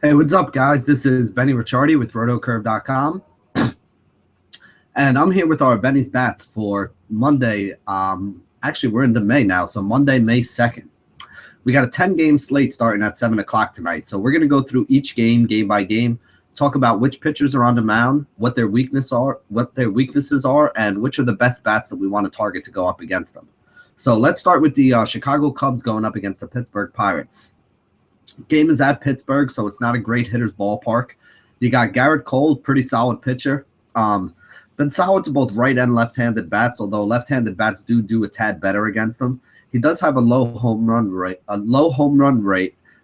Hey, what's up, guys? This is Benny Ricciardi with rotocurve.com. And I'm here with our Benny's Bats for Monday. Actually, we're into May now, so Monday, May 2nd. We got a 10-game slate starting at 7 o'clock tonight. So we're going to go through each game by game, talk about which pitchers are on the mound, what their weaknesses are, and which are the best bats that we want to target to go up against them. So let's start with the Chicago Cubs going up against the Pittsburgh Pirates. Game is at Pittsburgh, so it's not a great hitter's ballpark. You got Garrett Cole, pretty solid pitcher. Been solid to both right and left-handed bats, although left-handed bats do a tad better against them. He does have a low home run rate,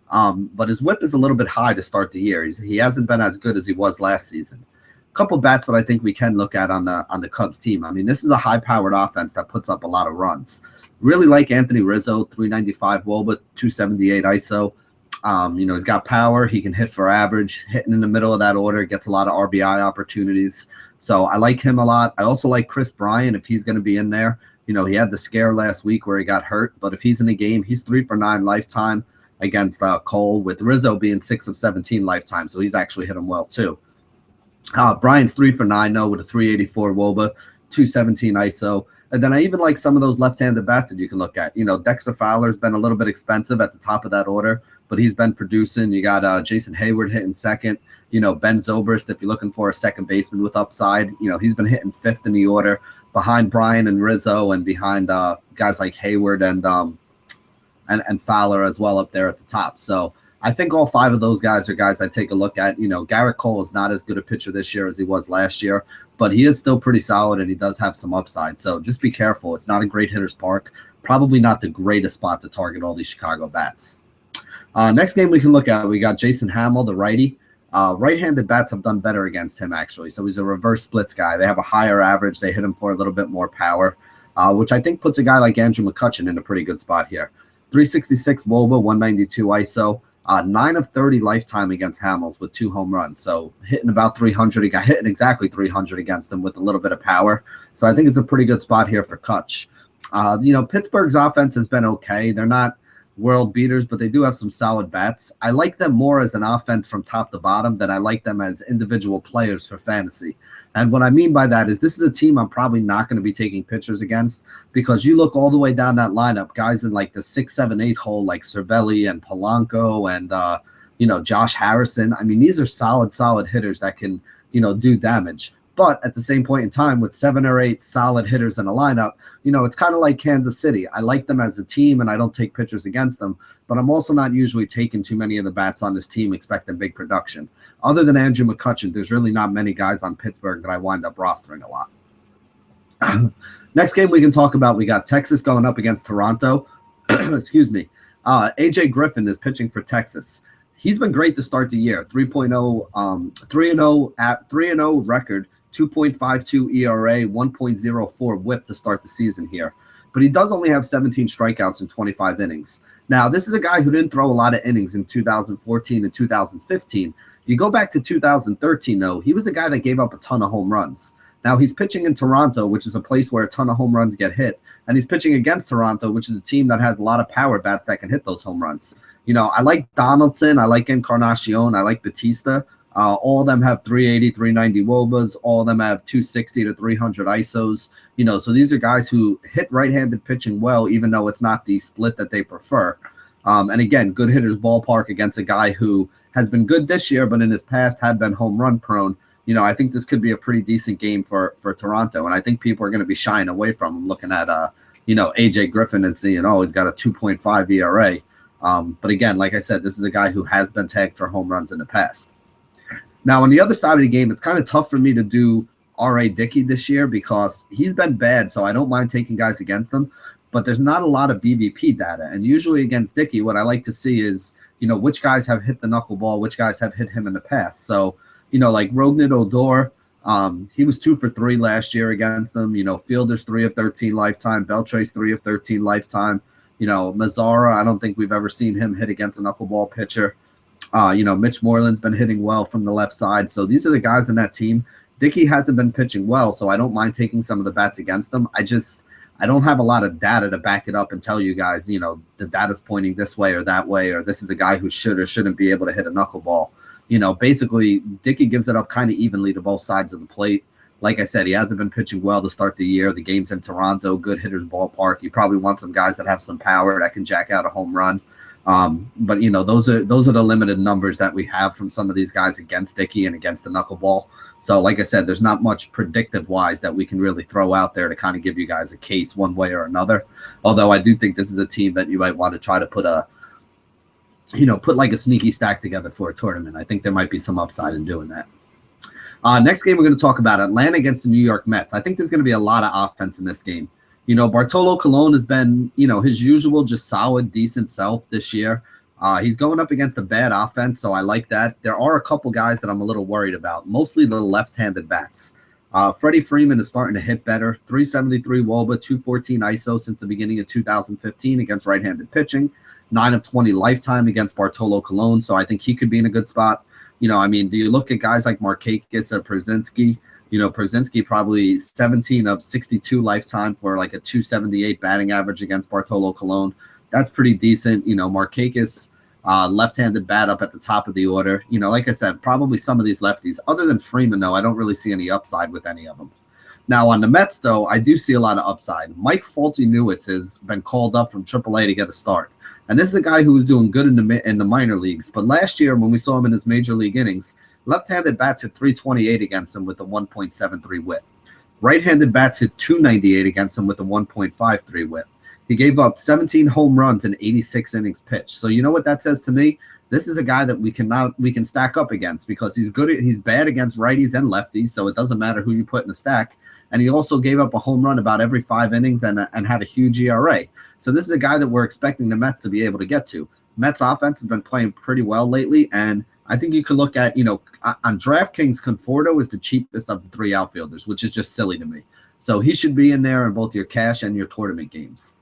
but his whip is a little bit high to start the year. He hasn't been as good as he was last season. A couple bats that I think we can look at on the Cubs team. I mean, this is a high-powered offense that puts up a lot of runs. Really like Anthony Rizzo, 395 WOBA, 278 ISO. He's got power. He can hit for average, hitting in the middle of that order, gets a lot of RBI opportunities. So I like him a lot. I also like Chris Bryant if he's going to be in there. He had the scare last week where he got hurt, but if he's in the game, he's 3 for 9 lifetime against Cole, with Rizzo being 6 of 17 lifetime. So he's actually hit him well too. Bryant's 3 for 9 though, with a 384 WOBA, 217 ISO. And then I even like some of those left-handed bats that you can look at. Dexter Fowler's been a little bit expensive at the top of that order, but he's been producing. You got Jason Hayward hitting second. Ben Zobrist, if you're looking for a second baseman with upside, he's been hitting 5th in the order behind Bryan and Rizzo and behind guys like Hayward and Fowler as well up there at the top. So I think all 5 of those guys are guys I take a look at. Garrett Cole is not as good a pitcher this year as he was last year, but he is still pretty solid and he does have some upside. So just be careful. It's not a great hitter's park. Probably not the greatest spot to target all these Chicago bats. Next game we can look at, we got Jason Hamill, the righty. Right-handed bats have done better against him, actually. So he's a reverse splits guy. They have a higher average. They hit him for a little bit more power, which I think puts a guy like Andrew McCutchen in a pretty good spot here. 366 WOBA, 192 ISO, 9 of 30 lifetime against Hamels with 2 home runs. So hitting about 300. He got hitting exactly 300 against him with a little bit of power. So I think it's a pretty good spot here for Kutch. Pittsburgh's offense has been okay. They're not world beaters, but they do have some solid bats. I like them more as an offense from top to bottom than I like them as individual players for fantasy. And what I mean by that is this is a team I'm probably not going to be taking pitchers against, because you look all the way down that lineup, guys in like the 6, 7, 8 hole like Cervelli and Polanco and Josh Harrison. I mean, these are solid hitters that can do damage. But at the same point in time, with 7 or 8 solid hitters in a lineup, it's kind of like Kansas City. I like them as a team, and I don't take pitchers against them. But I'm also not usually taking too many of the bats on this team expecting big production. Other than Andrew McCutchen, there's really not many guys on Pittsburgh that I wind up rostering a lot. Next game we can talk about, we got Texas going up against Toronto. Excuse me. AJ Griffin is pitching for Texas. He's been great to start the year. 3-0 record. 2.52 ERA, 1.04 whip to start the season here. But he does only have 17 strikeouts in 25 innings. Now, this is a guy who didn't throw a lot of innings in 2014 and 2015. You go back to 2013, though, he was a guy that gave up a ton of home runs. Now, he's pitching in Toronto, which is a place where a ton of home runs get hit. And he's pitching against Toronto, which is a team that has a lot of power bats that can hit those home runs. I like Donaldson, I like Encarnacion, I like Batista. All of them have 380, 390 WOBAs. All of them have 260 to 300 ISOs. So these are guys who hit right-handed pitching well, even though it's not the split that they prefer. And again, good hitter's ballpark against a guy who has been good this year, but in his past had been home run prone. I think this could be a pretty decent game for Toronto. And I think people are going to be shying away from him, looking at, AJ Griffin and seeing, he's got a 2.5 ERA. But again, like I said, this is a guy who has been tagged for home runs in the past. Now, on the other side of the game, it's kind of tough for me to do R.A. Dickey this year because he's been bad, so I don't mind taking guys against him. But there's not a lot of BVP data. And usually against Dickey, what I like to see is, which guys have hit the knuckleball, which guys have hit him in the past. So, like Rougned Odor, he was 2 for 3 last year against them. Fielder's 3 of 13 lifetime. Beltre's 3 of 13 lifetime. Mazzara, I don't think we've ever seen him hit against a knuckleball pitcher. Mitch Moreland's been hitting well from the left side. So these are the guys in that team. Dickey hasn't been pitching well, so I don't mind taking some of the bats against them. I don't have a lot of data to back it up and tell you guys, the data's pointing this way or that way, or this is a guy who should or shouldn't be able to hit a knuckleball. Basically Dickey gives it up kind of evenly to both sides of the plate. Like I said, he hasn't been pitching well to start the year. The game's in Toronto, good hitters ballpark. You probably want some guys that have some power that can jack out a home run. But those are the limited numbers that we have from some of these guys against Dickey and against the knuckleball. So like I said, there's not much predictive wise that we can really throw out there to kind of give you guys a case one way or another. Although I do think this is a team that you might want to try to put like a sneaky stack together for a tournament. I think there might be some upside in doing that. Next game, we're going to talk about Atlanta against the New York Mets. I think there's going to be a lot of offense in this game. Bartolo Colon has been, his usual just solid, decent self this year. He's going up against a bad offense, so I like that. There are a couple guys that I'm a little worried about, mostly the left-handed bats. Freddie Freeman is starting to hit better. 373 WOBA, 214 ISO since the beginning of 2015 against right-handed pitching. 9 of 20 lifetime against Bartolo Colon, so I think he could be in a good spot. Do you look at guys like Markakis or Przinsky? Przinsky probably 17 of 62 lifetime for like a 278 batting average against Bartolo Colon. That's pretty decent. Markakis, left-handed bat up at the top of the order. Like I said, probably some of these lefties. Other than Freeman, though, I don't really see any upside with any of them. Now, on the Mets, though, I do see a lot of upside. Mike Folty-Newitz has been called up from AAA to get a start. And this is a guy who was doing good in the minor leagues. But last year, when we saw him in his major league innings, left-handed bats hit 328 against him with a 1.73 whip. Right-handed bats hit 298 against him with a 1.53 whip. He gave up 17 home runs in 86 innings pitched. So you know what that says to me? This is a guy that we can stack up against because he's bad against righties and lefties, so it doesn't matter who you put in the stack. And he also gave up a home run about every 5 innings and had a huge ERA. So this is a guy that we're expecting the Mets to be able to get to. Mets offense has been playing pretty well lately, and I think you can look at, on DraftKings, Conforto is the cheapest of the 3 outfielders, which is just silly to me. So he should be in there in both your cash and your tournament games.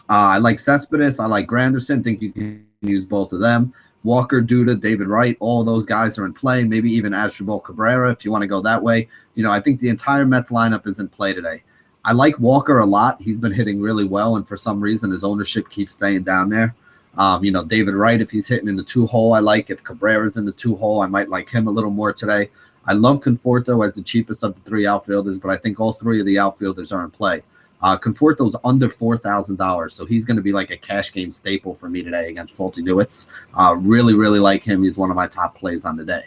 I like Cespedes. I like Granderson. Think you can use both of them. Walker, Duda, David Wright, all of those guys are in play. Maybe even Asdrubal Cabrera if you want to go that way. I think the entire Mets lineup is in play today. I like Walker a lot. He's been hitting really well, and for some reason his ownership keeps staying down there. David Wright, if he's hitting in the 2-hole, I like. If Cabrera's in the 2-hole, I might like him a little more today. I love Conforto as the cheapest of the 3 outfielders, but I think all 3 of the outfielders are in play. Conforto's under $4,000, so he's going to be like a cash game staple for me today against Folty-Newitz. Really, really like him. He's one of my top plays on the day.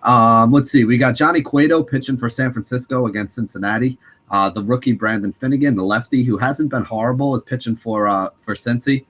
Let's see. We got Johnny Cueto pitching for San Francisco against Cincinnati. The rookie Brandon Finnegan, the lefty, who hasn't been horrible, is pitching for Cincy.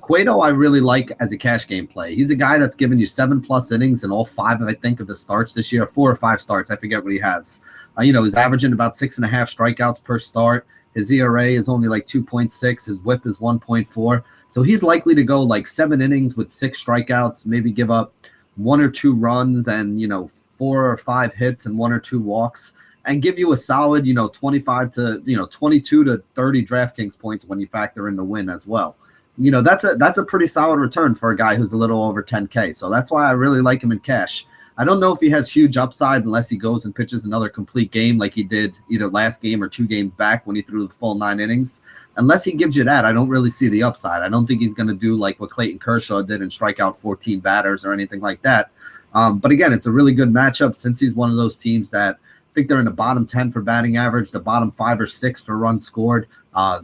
Cueto I really like as a cash game play. He's a guy that's given you 7+ innings in all 5, I think, of his starts this year. 4 or 5 starts. I forget what he has. He's averaging about 6.5 strikeouts per start. His ERA is only like 2.6. His whip is 1.4. So he's likely to go like 7 innings with 6 strikeouts, maybe give up 1 or 2 runs and, 4 or 5 hits and 1 or 2 walks, and give you a solid, 25 to, 22 to 30 DraftKings points when you factor in the win as well. That's a pretty solid return for a guy who's a little over 10K. So that's why I really like him in cash. I don't know if he has huge upside unless he goes and pitches another complete game like he did either last game or 2 games back when he threw the full 9 innings. Unless he gives you that, I don't really see the upside. I don't think he's going to do like what Clayton Kershaw did and strike out 14 batters or anything like that. But again, it's a really good matchup since he's one of those teams that I think they're in the bottom 10 for batting average, the bottom 5 or 6 for runs scored. A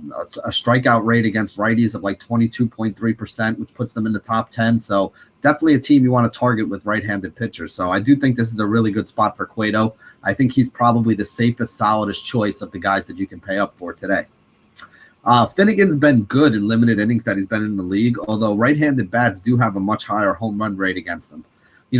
strikeout rate against righties of like 22.3%, which puts them in the top 10. So definitely a team you want to target with right-handed pitchers. So I do think this is a really good spot for Cueto. I think he's probably the safest, solidest choice of the guys that you can pay up for today. Finnegan's been good in limited innings that he's been in the league, although right-handed bats do have a much higher home run rate against them.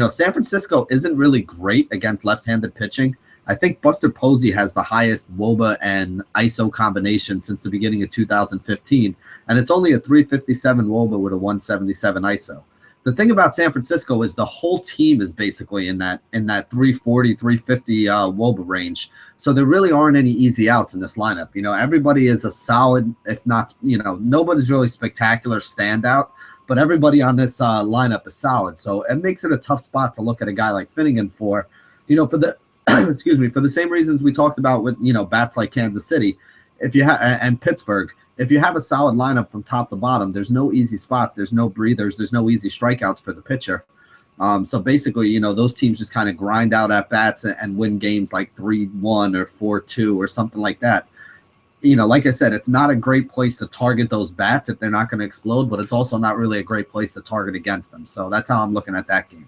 San Francisco isn't really great against left-handed pitching. I think Buster Posey has the highest WOBA and ISO combination since the beginning of 2015, and it's only a 357 WOBA with a 177 ISO. The thing about San Francisco is the whole team is basically in that 340, 350 WOBA range. So there really aren't any easy outs in this lineup. Everybody is a solid, if not, nobody's really spectacular standout, but everybody on this lineup is solid. So it makes it a tough spot to look at a guy like Finnegan for the excuse me, for the same reasons we talked about with, bats like Kansas City, and Pittsburgh. If you have a solid lineup from top to bottom, there's no easy spots, there's no breathers, there's no easy strikeouts for the pitcher. So basically, those teams just kind of grind out at bats and win games like 3-1 or 4-2 or something like that. Like I said, it's not a great place to target those bats if they're not going to explode, but it's also not really a great place to target against them. So that's how I'm looking at that game.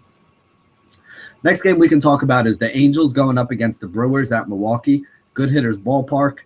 Next game we can talk about is the Angels going up against the Brewers at Milwaukee. Good hitters ballpark.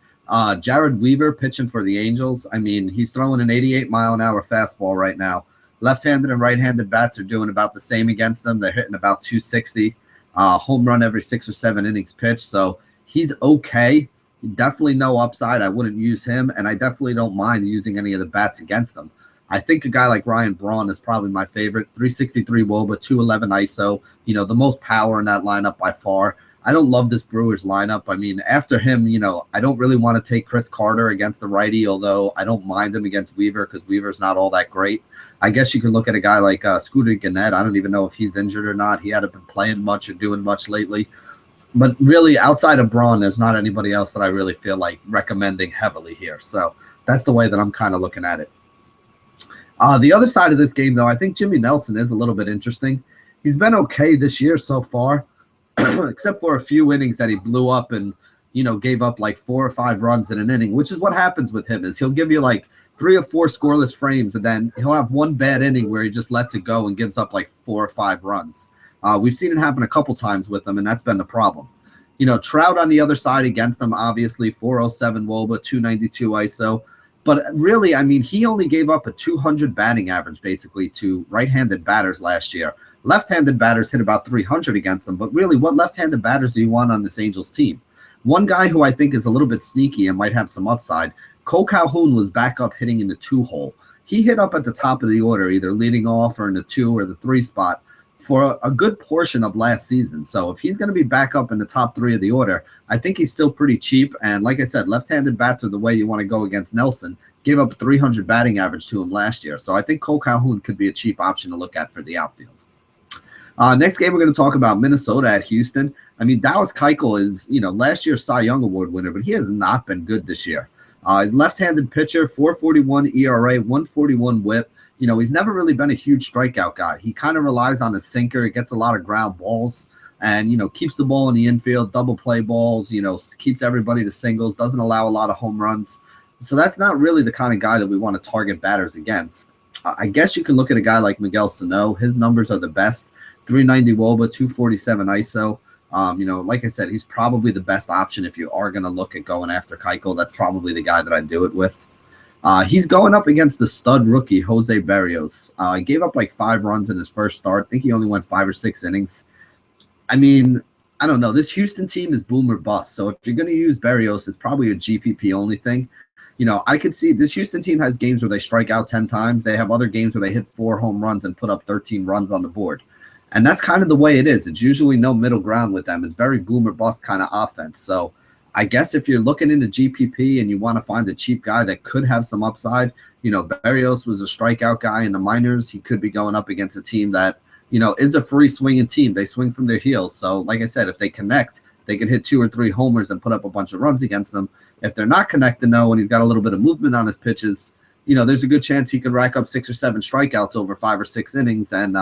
Jared Weaver pitching for the Angels. I mean, he's throwing an 88-mile-an-hour fastball right now. Left-handed and right-handed bats are doing about the same against them. They're hitting about 260. Home run every 6 or 7 innings pitched. So he's okay. Definitely no upside. I wouldn't use him, and I definitely don't mind using any of the bats against them. I think a guy like Ryan Braun is probably my favorite. 363 WOBA, 211 ISO. The most power in that lineup by far. I don't love this Brewers lineup. I mean, after him, I don't really want to take Chris Carter against the righty, although I don't mind him against Weaver because Weaver's not all that great. I guess you can look at a guy like Scooter Gennett. I don't even know if he's injured or not. He hadn't been playing much or doing much lately. But really, outside of Braun, there's not anybody else that I really feel like recommending heavily here. So that's the way that I'm kind of looking at it. The other side of this game, though, I think Jimmy Nelson is a little bit interesting. He's been okay this year so far, except for a few innings that he blew up and, gave up like 4 or 5 runs in an inning, which is what happens with him is he'll give you like 3 or 4 scoreless frames, and then he'll have one bad inning where he just lets it go and gives up like 4 or 5 runs. We've seen it happen a couple times with him, and that's been the problem. Trout on the other side against him, obviously, 407 WOBA, 292 ISO. But really, I mean, he only gave up a 200 batting average, basically, to right-handed batters last year. Left-handed batters hit about 300 against them. But really, what left-handed batters do you want on this Angels team? One guy who I think is a little bit sneaky and might have some upside, Cole Calhoun was back up hitting in the 2-hole. He hit up at the top of the order, either leading off or in the 2 or the 3 spot for a good portion of last season. So if he's going to be back up in the top 3 of the order, I think he's still pretty cheap. And like I said, left-handed bats are the way you want to go against Nelson. Gave up a 300 batting average to him last year. So I think Cole Calhoun could be a cheap option to look at for the outfield. Next game, we're going to talk about Minnesota at Houston. I mean, Dallas Keuchel is, last year's Cy Young Award winner, but he has not been good this year. He's left-handed pitcher, 4.41 ERA, 141 WHIP. He's never really been a huge strikeout guy. He kind of relies on his sinker. He gets a lot of ground balls and, keeps the ball in the infield, double play balls, keeps everybody to singles, doesn't allow a lot of home runs. So that's not really the kind of guy that we want to target batters against. I guess you can look at a guy like Miguel Sano. His numbers are the best. 390 WOBA, 247 ISO. Like I said, he's probably the best option if you are going to look at going after Keuchel. That's probably the guy that I'd do it with. He's going up against the stud rookie, Jose Berrios. He gave up like 5 runs in his first start. I think he only went 5 or 6 innings. I mean, I don't know. This Houston team is boom or bust. So if you're going to use Berrios, it's probably a GPP only thing. I could see this Houston team has games where they strike out 10 times. They have other games where they hit 4 home runs and put up 13 runs on the board. And that's kind of the way it is. It's usually no middle ground with them. It's very boom or bust kind of offense. So I guess if you're looking into GPP and you want to find a cheap guy that could have some upside, Berrios was a strikeout guy in the minors. He could be going up against a team that, is a free swinging team. They swing from their heels. So like I said, if they connect, they can hit 2 or 3 homers and put up a bunch of runs against them. If they're not connecting, though, and he's got a little bit of movement on his pitches, there's a good chance he could rack up 6 or 7 strikeouts over 5 or 6 innings and,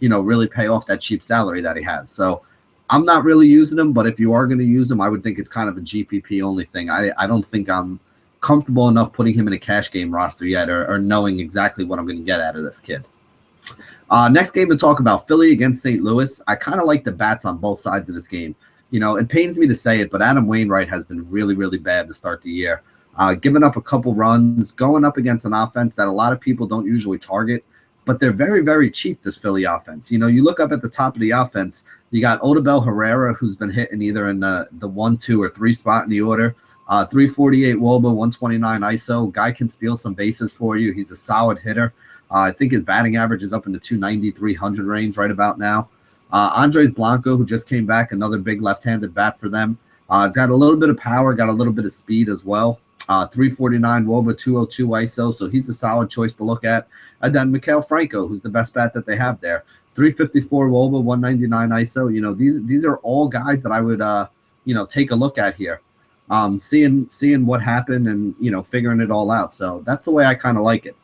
really pay off that cheap salary that he has. So I'm not really using him, but if you are going to use him, I would think it's kind of a GPP only thing. I don't think I'm comfortable enough putting him in a cash game roster yet or knowing exactly what I'm going to get out of this kid. Next game to talk about, Philly against St. Louis. I kind of like the bats on both sides of this game. It pains me to say it, but Adam Wainwright has been really, really bad to start the year. Giving up a couple runs, going up against an offense that a lot of people don't usually target, but they're very, very cheap, this Philly offense. You look up at the top of the offense, you got Odubel Herrera, who's been hitting either in the 1, 2, or 3 spot in the order. 348 WOBA, 129 ISO. Guy can steal some bases for you. He's a solid hitter. I think his batting average is up in the 290, 300 range right about now. Andres Blanco, who just came back, another big left-handed bat for them. It's got a little bit of power, got a little bit of speed as well. 349 WOBA, 202 ISO, so he's a solid choice to look at. And then Maikel Franco, who's the best bat that they have there. 354 WOBA, 199 ISO. These are all guys that I would take a look at here. Seeing what happened and figuring it all out. So that's the way I kind of like it.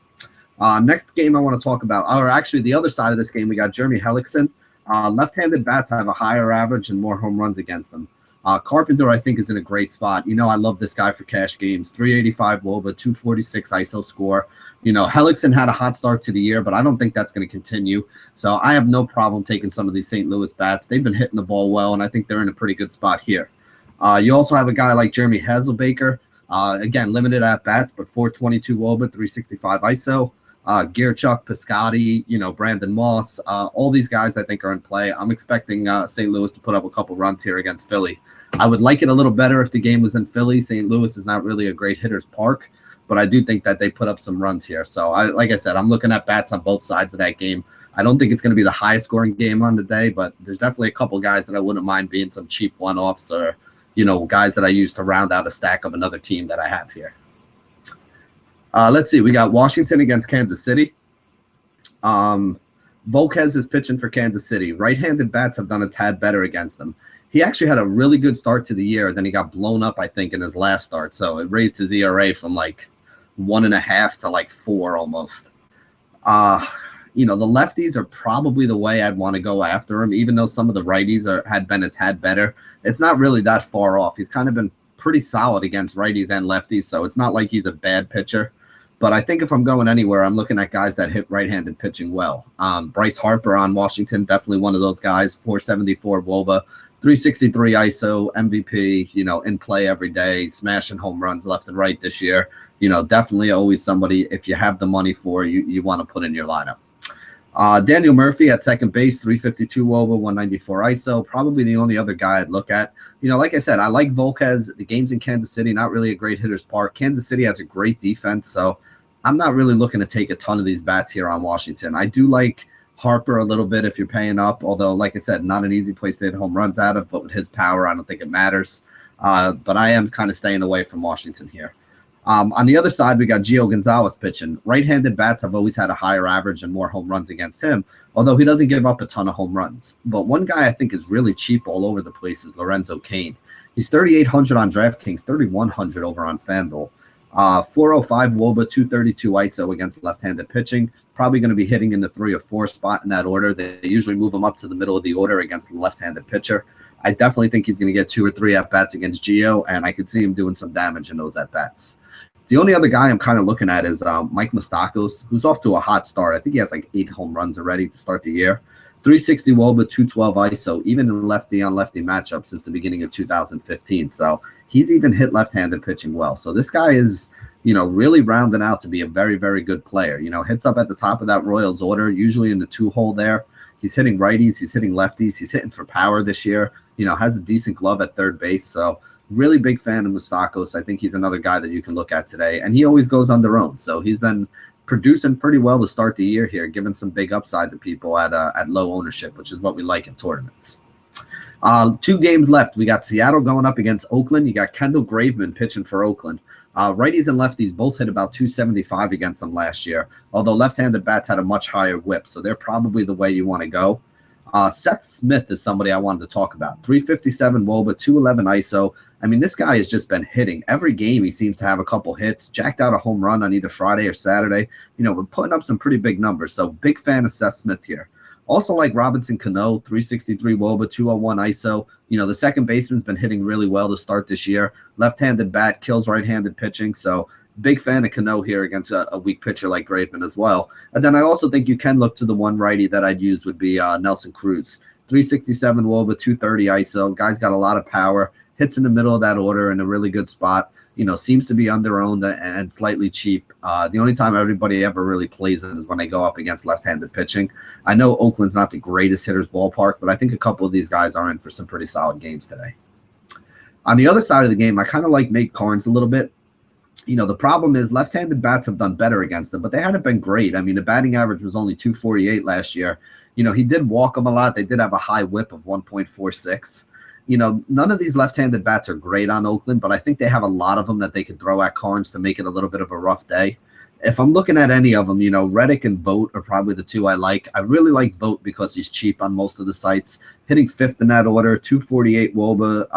Next game I want to talk about, or actually the other side of this game, we got Jeremy Hellickson. Left-handed bats have a higher average and more home runs against them. Carpenter, I think, is in a great spot. I love this guy for cash games. 385 WOBA, 246 ISO score. Hellickson had a hot start to the year, but I don't think that's going to continue. So I have no problem taking some of these St. Louis bats. They've been hitting the ball well, and I think they're in a pretty good spot here. You also have a guy like Jeremy Hazelbaker. Again, limited at bats, but 422 WOBA, 365 ISO. Gearchuk, Piscotty, Brandon Moss, all these guys I think are in play. I'm expecting St. Louis to put up a couple runs here against Philly. I would like it a little better if the game was in Philly. St. Louis is not really a great hitter's park, but I do think that they put up some runs here. So, like I said, I'm looking at bats on both sides of that game. I don't think it's going to be the highest scoring game on the day, but there's definitely a couple guys that I wouldn't mind being some cheap one-offs or, guys that I use to round out a stack of another team that I have here. Let's see. We got Washington against Kansas City. Volquez is pitching for Kansas City. Right-handed bats have done a tad better against them. He actually had a really good start to the year. Then he got blown up, I think, in his last start. So it raised his ERA from like 1.5 to like 4 almost. The lefties are probably the way I'd want to go after him, even though some of the righties had been a tad better. It's not really that far off. He's kind of been pretty solid against righties and lefties, so it's not like he's a bad pitcher. But I think if I'm going anywhere, I'm looking at guys that hit right-handed pitching well. Bryce Harper on Washington, definitely one of those guys, 474 WOBA, 363 ISO, MVP, in play every day, smashing home runs left and right this year. Definitely always somebody, if you have the money for, you want to put in your lineup. Daniel Murphy at second base, 352 WOBA, 194 ISO. Probably the only other guy I'd look at. Like I said, I like Volquez. The game's in Kansas City, not really a great hitter's park. Kansas City has a great defense, so I'm not really looking to take a ton of these bats here on Washington. I do like Harper a little bit if you're paying up, although, like I said, not an easy place to hit home runs out of, but with his power, I don't think it matters. But I am kind of staying away from Washington here. On the other side, we got Gio Gonzalez pitching. Right-handed bats have always had a higher average and more home runs against him, although he doesn't give up a ton of home runs. But one guy I think is really cheap all over the place is Lorenzo Cain. He's 3,800 on DraftKings, 3,100 over on FanDuel. 405 WOBA, 232 ISO against left-handed pitching. Probably going to be hitting in the 3 or 4 spot in that order. They usually move him up to the middle of the order against the left-handed pitcher. I definitely think he's going to get 2 or 3 at-bats against Gio, and I could see him doing some damage in those at-bats. The only other guy I'm kind of looking at is Mike Moustakas, who's off to a hot start. I think he has like 8 home runs already to start the year. 360 WOBA, 212 ISO, even in lefty-on-lefty matchup since the beginning of 2015. So he's even hit left-handed pitching well. So this guy is, really rounding out to be a very, very good player. Hits up at the top of that Royals order, usually in the 2-hole there. He's hitting righties. He's hitting lefties. He's hitting for power this year. Has a decent glove at third base. So really big fan of Moustakas. I think he's another guy that you can look at today. And he always goes on their own. So he's been producing pretty well to start the year here, giving some big upside to people at low ownership, which is what we like in tournaments. 2 games left. We got Seattle going up against Oakland. You got Kendall Graveman pitching for Oakland. Righties and lefties both hit about 275 against them last year, although left-handed bats had a much higher whip, so they're probably the way you want to go. Seth Smith is somebody I wanted to talk about. 357 WOBA, 211 ISO. I mean, this guy has just been hitting. Every game he seems to have a couple hits, jacked out a home run on either Friday or Saturday. We're putting up some pretty big numbers, so big fan of Seth Smith here. Also like Robinson Cano, 363 WOBA, 201 ISO. The second baseman's been hitting really well to start this year. Left-handed bat, kills right-handed pitching. So big fan of Cano here against a weak pitcher like Graveman as well. And then I also think you can look to the one righty that I'd use would be Nelson Cruz. 367 WOBA, 230 ISO. Guy's got a lot of power. Hits in the middle of that order in a really good spot. Seems to be under-owned and slightly cheap. The only time everybody ever really plays it is when they go up against left-handed pitching. I know Oakland's not the greatest hitter's ballpark, but I think a couple of these guys are in for some pretty solid games today. On the other side of the game, I kind of like Nate Karns a little bit. The problem is left-handed bats have done better against them, but they haven't been great. I mean, the batting average was only 248 last year. He did walk them a lot. They did have a high whip of 1.46. None of these left-handed bats are great on Oakland, but I think they have a lot of them that they could throw at Karns to make it a little bit of a rough day. If I'm looking at any of them, Reddick and Vogt are probably the 2 I like. I really like Vogt because he's cheap on most of the sites. Hitting 5th in that order, 248 WOBA,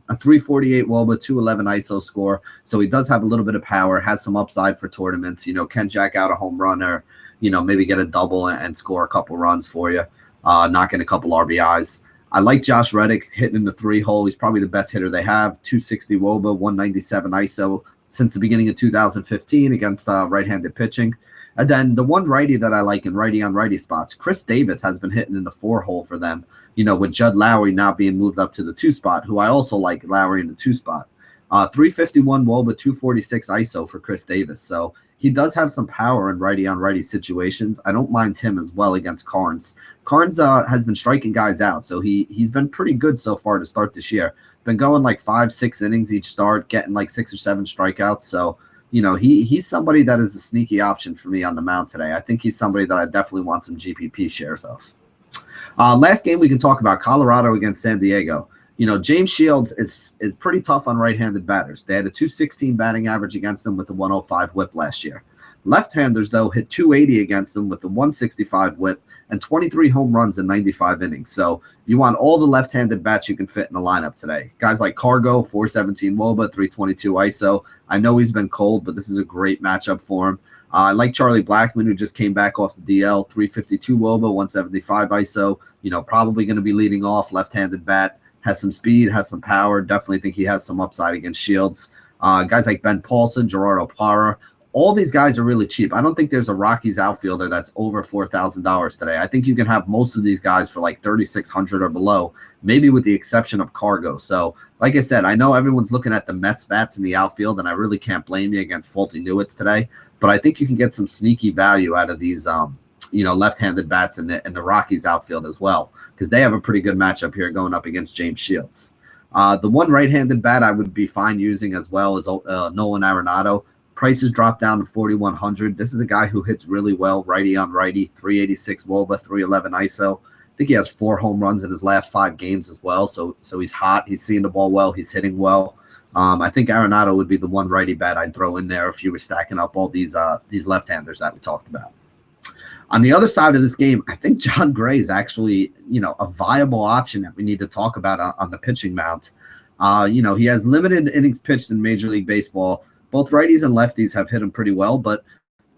a 348 WOBA, 211 ISO score. So he does have a little bit of power, has some upside for tournaments. Can jack out a home run or, maybe get a double and score a couple runs for you. knocking a couple RBIs. I like Josh Reddick hitting in the 3-hole. He's probably the best hitter they have. 260 WOBA, 197 ISO since the beginning of 2015 against right-handed pitching. And then the one righty that I like in righty-on-righty spots, Chris Davis has been hitting in the 4-hole for them, with Judd Lowry now being moved up to the 2 spot, who I also like Lowry in the 2 spot. 351 WOBA, 246 ISO for Chris Davis. So he does have some power in righty-on-righty situations. I don't mind him as well against Carnes. Carnes has been striking guys out, so he's been pretty good so far to start this year. Been going like 5-6 innings each start, getting like 6 or 7 strikeouts. So, he's somebody that is a sneaky option for me on the mound today. I think he's somebody that I definitely want some GPP shares of. Last game we can talk about, Colorado against San Diego. James Shields is pretty tough on right-handed batters. They had a 216 batting average against them with the 105 whip last year. Left-handers, though, hit 280 against them with the 165 whip and 23 home runs in 95 innings. So you want all the left-handed bats you can fit in the lineup today. Guys like Cargo, 417 WOBA, 322 ISO. I know he's been cold, but this is a great matchup for him. I like Charlie Blackmon, who just came back off the DL, 352 WOBA, 175 ISO. Probably going to be leading off, left-handed bat. Has some speed, has some power. Definitely think he has some upside against Shields. Guys like Ben Paulson, Gerardo Parra, all these guys are really cheap. I don't think there's a Rockies outfielder that's over $4,000 today. I think you can have most of these guys for like $3,600 or below, maybe with the exception of Cargo. So, like I said, I know everyone's looking at the Mets bats in the outfield, and I really can't blame you against faulty Newitts today. But I think you can get some sneaky value out of these, left-handed bats in the Rockies outfield as well, because they have a pretty good matchup here going up against James Shields. The one right-handed bat I would be fine using as well is Nolan Arenado. Prices dropped down to 4,100. This is a guy who hits really well, righty on righty, 386 WOBA, 311 ISO. I think he has 4 home runs in his last 5 games as well. So he's hot. He's seeing the ball well. He's hitting well. I think Arenado would be the one righty bat I'd throw in there if you were stacking up all these left-handers that we talked about. On the other side of this game, I think John Gray is actually, a viable option that we need to talk about on the pitching mound. He has limited innings pitched in Major League Baseball. Both righties and lefties have hit him pretty well, but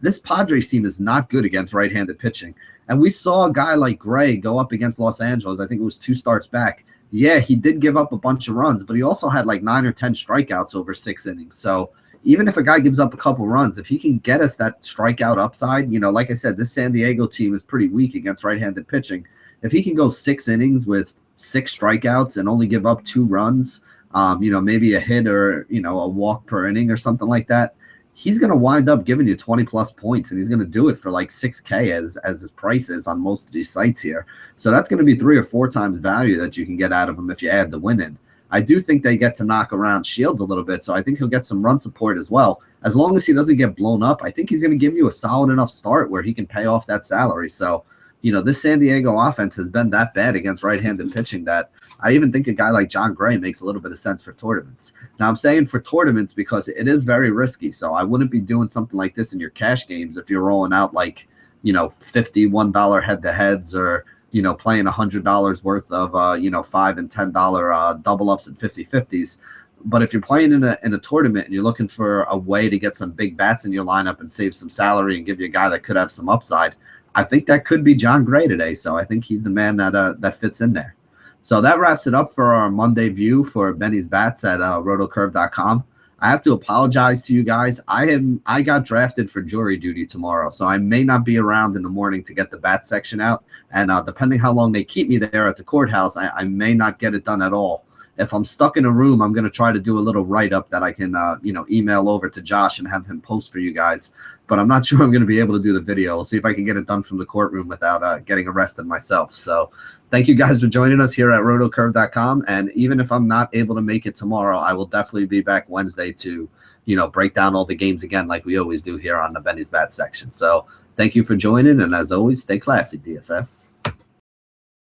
this Padres team is not good against right-handed pitching. And we saw a guy like Gray go up against Los Angeles. I think it was 2 starts back. Yeah, he did give up a bunch of runs, but he also had like 9 or 10 strikeouts over 6 innings. So even if a guy gives up a couple runs, if he can get us that strikeout upside, like I said, this San Diego team is pretty weak against right-handed pitching. If he can go 6 innings with 6 strikeouts and only give up 2 runs, maybe a hit or, a walk per inning or something like that, he's going to wind up giving you 20-plus points, and he's going to do it for like $6K as his price is on most of these sites here. So that's going to be 3 or 4 times value that you can get out of him if you add the win in. I do think they get to knock around Shields a little bit, so I think he'll get some run support as well. As long as he doesn't get blown up, I think he's going to give you a solid enough start where he can pay off that salary. So, this San Diego offense has been that bad against right-handed pitching that I even think a guy like John Gray makes a little bit of sense for tournaments. Now, I'm saying for tournaments because it is very risky, so I wouldn't be doing something like this in your cash games if you're rolling out like, $51 head-to-heads or, playing $100 worth of, $5 and $10 double-ups and 50-50s. But if you're playing in a tournament and you're looking for a way to get some big bats in your lineup and save some salary and give you a guy that could have some upside, I think that could be John Gray today. So I think he's the man that fits in there. So that wraps it up for our Monday view for Benny's Bats at rotocurve.com. I have to apologize to you guys. I got drafted for jury duty tomorrow, so I may not be around in the morning to get the bat section out. And depending how long they keep me there at the courthouse, I may not get it done at all. If I'm stuck in a room, I'm going to try to do a little write-up that I can, email over to Josh and have him post for you guys. But I'm not sure I'm going to be able to do the video. We'll see if I can get it done from the courtroom without getting arrested myself. So thank you guys for joining us here at rotocurve.com. And even if I'm not able to make it tomorrow, I will definitely be back Wednesday to, break down all the games again like we always do here on the Benny's Bat section. So thank you for joining. And as always, stay classy, DFS.